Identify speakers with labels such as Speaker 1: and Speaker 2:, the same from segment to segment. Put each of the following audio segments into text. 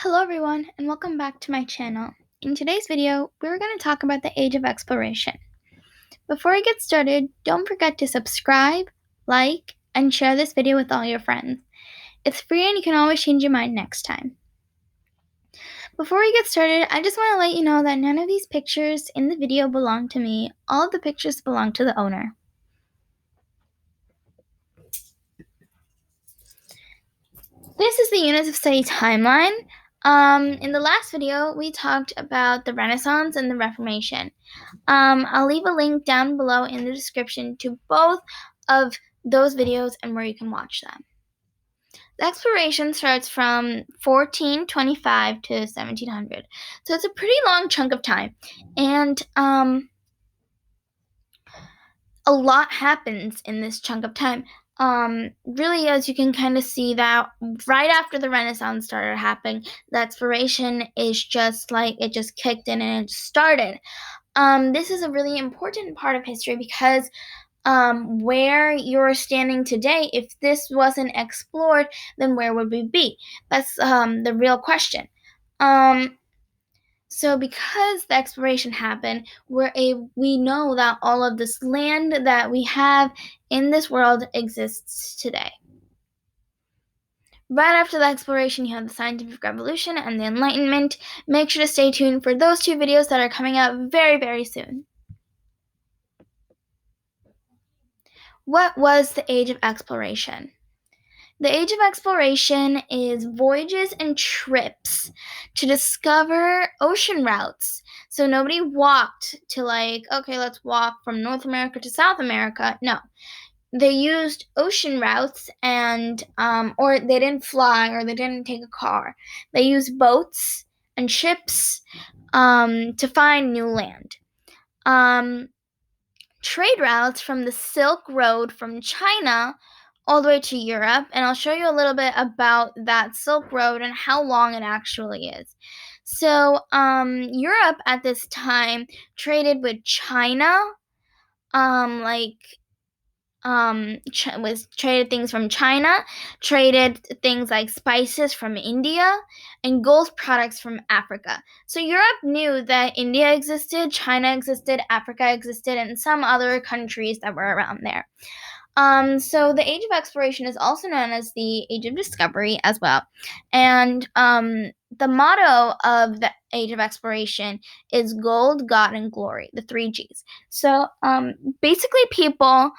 Speaker 1: Hello everyone and welcome back to my channel. In today's video, we're going to talk about the Age of Exploration. Before I get started, don't forget to subscribe, like, and share this video with all your friends. It's free and you can always change your mind next time. Before we get started, I just want to let you know that none of these pictures in the video belong to me. All of the pictures belong to the owner. This is the Units of Study timeline. In the last video, we talked about the Renaissance and the Reformation. I'll leave a link down below in the description to both of those videos and where you can watch them. The exploration starts from 1425 to 1700, so it's a pretty long chunk of time, and a lot happens in this chunk of time. Really, as you can kind of see, that right after the Renaissance started happening, the exploration is just like it just kicked in and it started. This is a really important part of history because where you're standing today, if this wasn't explored, then where would we be? That's the real question. So because the exploration happened, we know that all of this land that we have in this world exists today. Right after the exploration, you have the scientific revolution and the Enlightenment. Make sure to stay tuned for those two videos that are coming out very, very soon. What was the Age of Exploration? The Age of Exploration is voyages and trips to discover ocean routes. So nobody walked to okay, let's walk from North America to South America. No. They used ocean routes and or they didn't fly or they didn't take a car. They used boats and ships to find new land. Trade routes from the Silk Road from China all the way to Europe, and I'll show you a little bit about that Silk Road and how long it actually is. So, Europe at this time traded with China, was traded things from China, traded things like spices from India, and gold products from Africa. So Europe knew that India existed, China existed, Africa existed, and some other countries that were around there. So the Age of Exploration is also known as the Age of Discovery as well. And the motto of the Age of Exploration is Gold, God, and Glory, the 3 Gs. So basically people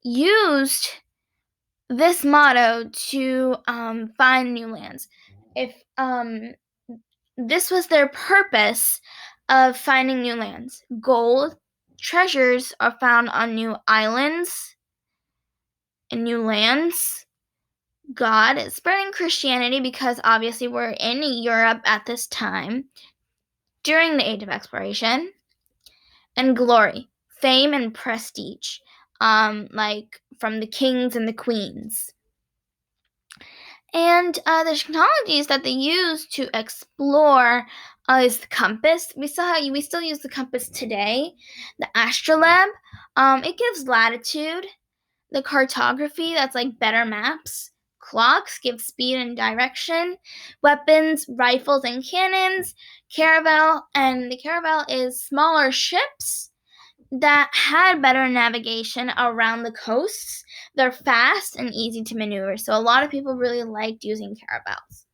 Speaker 1: used this motto to find new lands. If this was their purpose of finding new lands. Gold treasures are found on new islands and new lands. God is spreading Christianity because obviously we're in Europe at this time during the Age of Exploration. And glory, fame and prestige, like from the kings and the queens. And the technologies that they use to explore is the compass. We still use the compass today. The astrolabe, it gives latitude. The cartography, that's like better maps. Clocks give speed and direction. Weapons, rifles and cannons. Caravel, and the caravel is smaller ships that had better navigation around the coasts. They're fast and easy to maneuver, so a lot of people really liked using caravels.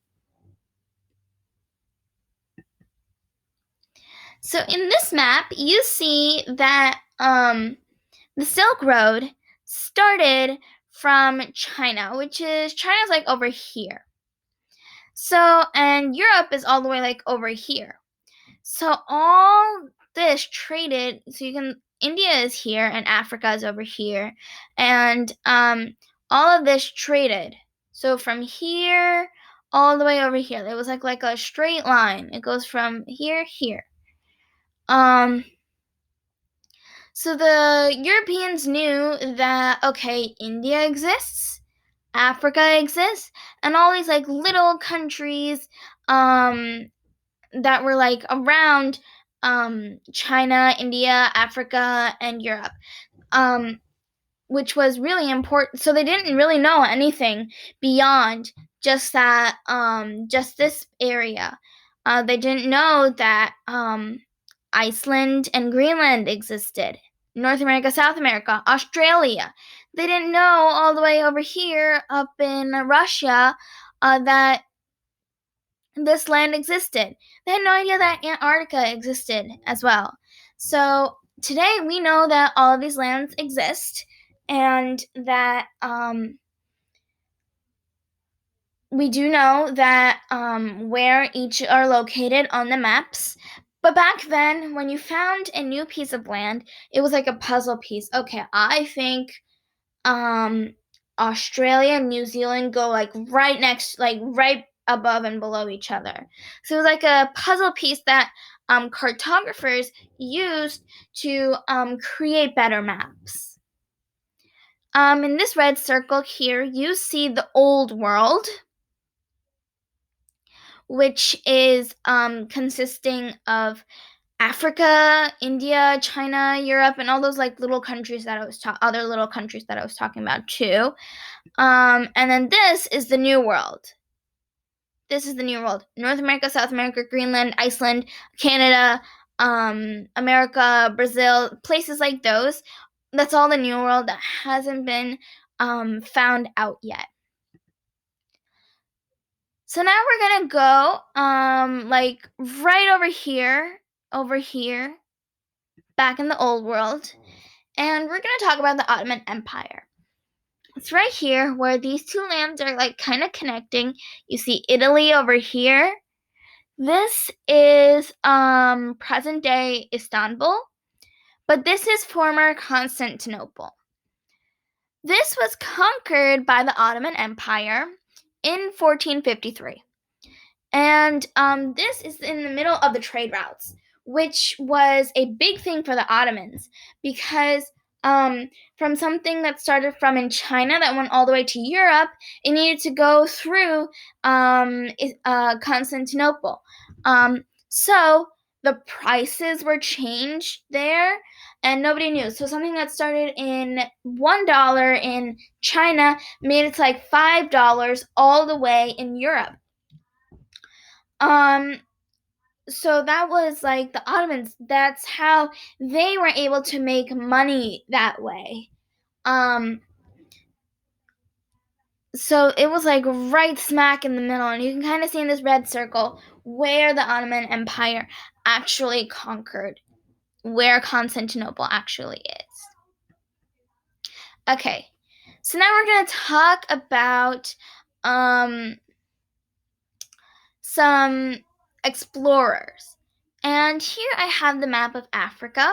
Speaker 1: So in this map, you see that the Silk Road started from China, China's like over here. So, and Europe is all the way like over here. So all this traded, India is here and Africa is over here, and all of this traded. So from here all the way over here, it was like a straight line. It goes from here. So the Europeans knew that okay, India exists, Africa exists, and all these like little countries that were like around China, India, Africa, and Europe. which was really important. So they didn't really know anything beyond just that, just this area. They didn't know that Iceland and Greenland existed, North America, South America, Australia. They didn't know all the way over here up in Russia that this land existed. They had no idea that Antarctica existed as well. So today we know that all of these lands exist, and that we do know that where each are located on the maps. But back then, when you found a new piece of land, it was like a puzzle piece. Okay, I think um Australia and New Zealand go like right above and below each other. So it was like a puzzle piece that cartographers used to create better maps. In this red circle here, you see the old world, which is consisting of Africa, India, China, Europe, and all those like little countries that other little countries that I was talking about too. And then this is the New World. This is the New World: North America, South America, Greenland, Iceland, Canada, America, Brazil, places like those. That's all the New World that hasn't been found out yet. So now we're gonna go like right over here, back in the old world, and we're gonna talk about the Ottoman Empire. It's right here where these two lands are like kind of connecting. You see Italy over here. This is present day Istanbul, but this is former Constantinople. This was conquered by the Ottoman Empire in 1453. And this is in the middle of the trade routes, which was a big thing for the Ottomans, because from something that started from in China that went all the way to Europe, it needed to go through Constantinople. So the prices were changed there, and nobody knew. So something that started in $1 in China made it to like $5 all the way in Europe. So that was like the Ottomans. That's how they were able to make money that way. So it was like right smack in the middle, and you can kind of see in this red circle where the Ottoman Empire actually conquered, where Constantinople actually is. Okay, so now we're going to talk about some explorers. And here I have the map of Africa.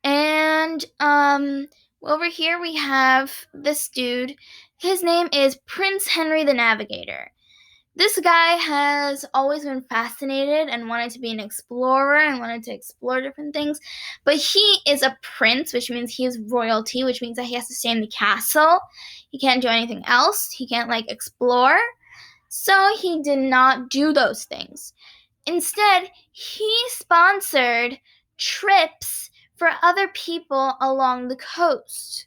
Speaker 1: And over here we have this dude. His name is Prince Henry the Navigator. This guy has always been fascinated and wanted to be an explorer and wanted to explore different things. But he is a prince, which means he is royalty, which means that he has to stay in the castle. He can't do anything else. He can't like explore. So he did not do those things. Instead, he sponsored trips for other people along the coast.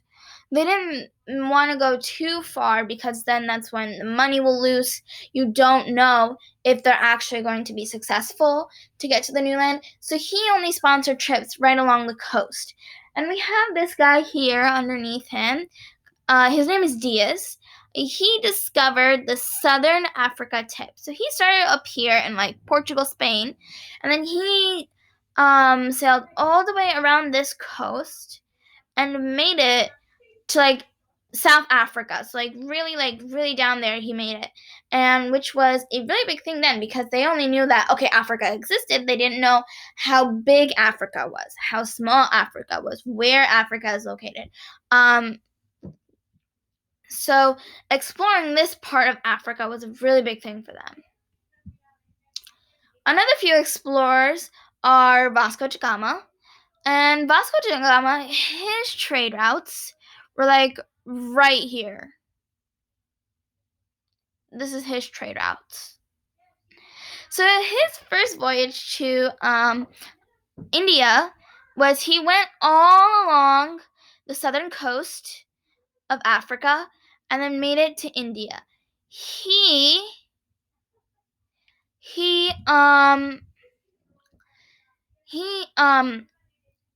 Speaker 1: They didn't want to go too far, because then that's when the money will lose. You don't know if they're actually going to be successful to get to the new land. So he only sponsored trips right along the coast. And we have this guy here underneath him. His name is Diaz. He discovered the southern Africa tip. So he started up here in like Portugal, Spain, and then he sailed all the way around this coast and made it to like South Africa. So like really down there he made it. And which was a really big thing then, because they only knew that okay, Africa existed. They didn't know how big Africa was, how small Africa was, where Africa is located. So exploring this part of Africa was a really big thing for them. Another few explorers are Vasco da Gama. And Vasco da Gama, his trade routes were like right here. This is his trade routes. So his first voyage to India was he went all along the southern coast of Africa and then made it to India. He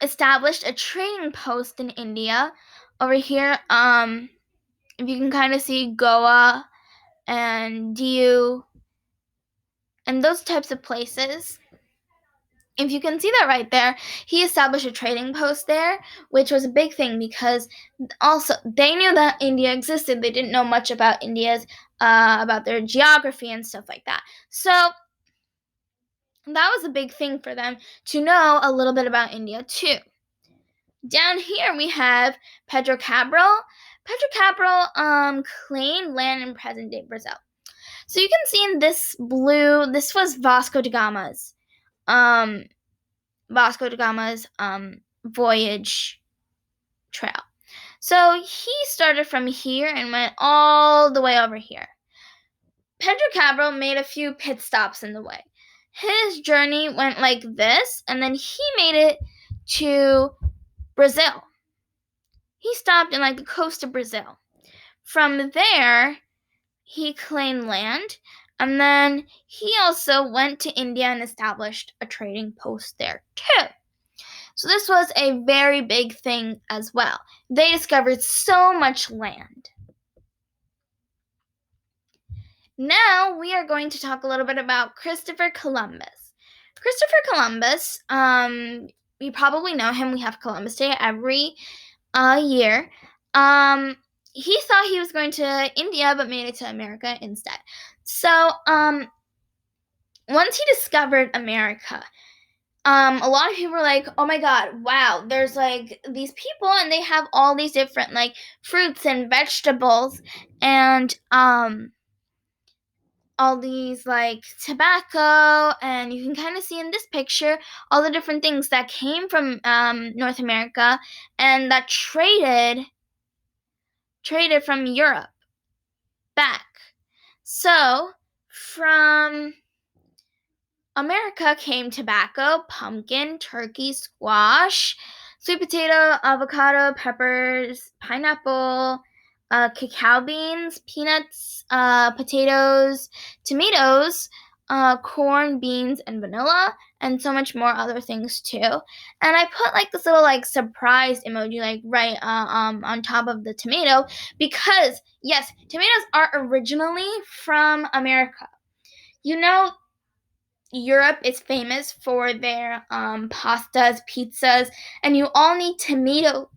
Speaker 1: established a trading post in India. Over here, if you can kind of see Goa and Diu and those types of places. If you can see that right there, he established a trading post there, which was a big thing because also they knew that India existed. They didn't know much about about their geography and stuff like that. So that was a big thing for them to know a little bit about India too. Down here we have Pedro Cabral. Pedro Cabral claimed land in present-day Brazil. So you can see in this blue, this was Vasco da Gama's voyage trail. So he started from here and went all the way over here. Pedro Cabral made a few pit stops in the way. His journey went like this, and then he made it to Brazil. He stopped in like the coast of Brazil. From there, he claimed land, and then he also went to India and established a trading post there too. So this was a very big thing as well. They discovered so much land. Now we are going to talk a little bit about Christopher Columbus. Christopher Columbus, you probably know him. We have Columbus Day every year. He thought he was going to India, but made it to America instead. So, once he discovered America, a lot of people were like, oh my god, wow, there's like these people and they have all these different like fruits and vegetables and all these like tobacco, and you can kind of see in this picture all the different things that came from North America and that traded from Europe back. So from America came tobacco, pumpkin, turkey, squash, sweet potato, avocado, peppers, pineapple, cacao beans, peanuts, potatoes, tomatoes, corn, beans, and vanilla, and so much more other things too. And I put like this little like surprise emoji like right on top of the tomato because yes, tomatoes are originally from America. You know, Europe is famous for their pastas, pizzas, and you all need tomato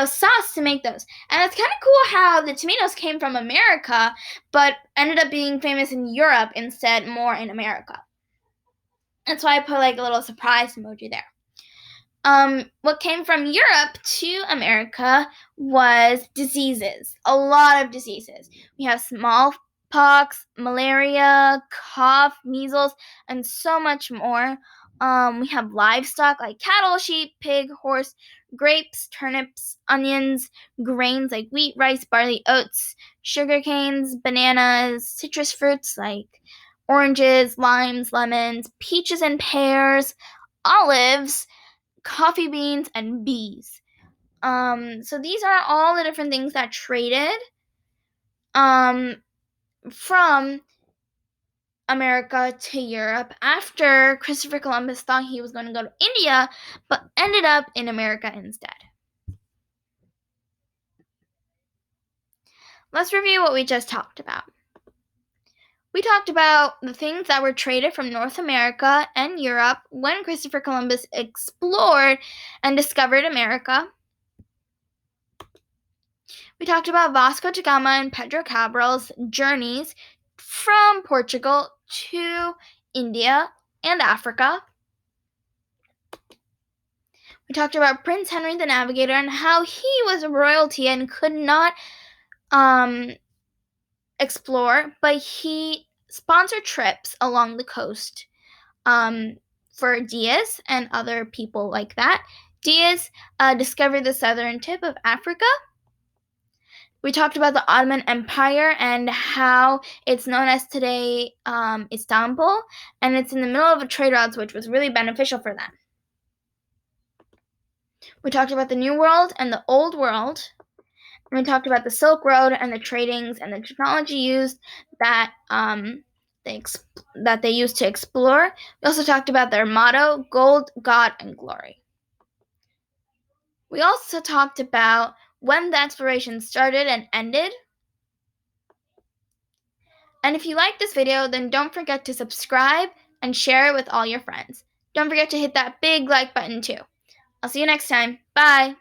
Speaker 1: sauce to make those. And it's kind of cool how the tomatoes came from America, but ended up being famous in Europe instead, more in America. That's why I put like a little surprise emoji there. What came from Europe to America was diseases, a lot of diseases. We have smallpox, malaria, cough, measles, and so much more. We have livestock like cattle, sheep, pig, horse, grapes, turnips, onions, grains like wheat, rice, barley, oats, sugar canes, bananas, citrus fruits like oranges, limes, lemons, peaches and pears, olives, coffee beans, and bees. So these are all the different things that traded from America to Europe after Christopher Columbus thought he was going to go to India, but ended up in America instead. Let's review what we just talked about. We talked about the things that were traded from North America and Europe when Christopher Columbus explored and discovered America. We talked about Vasco da Gama and Pedro Cabral's journeys from Portugal to India and Africa. We talked about Prince Henry the Navigator and how he was a royalty and could not explore, but he sponsored trips along the coast for Diaz and other people like that. Diaz discovered the southern tip of Africa. We talked about the Ottoman Empire and how it's known as today Istanbul, and it's in the middle of a trade route, which was really beneficial for them. We talked about the New World and the Old World. And we talked about the Silk Road and the tradings and the technology used that they used to explore. We also talked about their motto, gold, God, and glory. We also talked about when the exploration started and ended. And if you like this video, then don't forget to subscribe and share it with all your friends. Don't forget to hit that big like button too. I'll see you next time. Bye!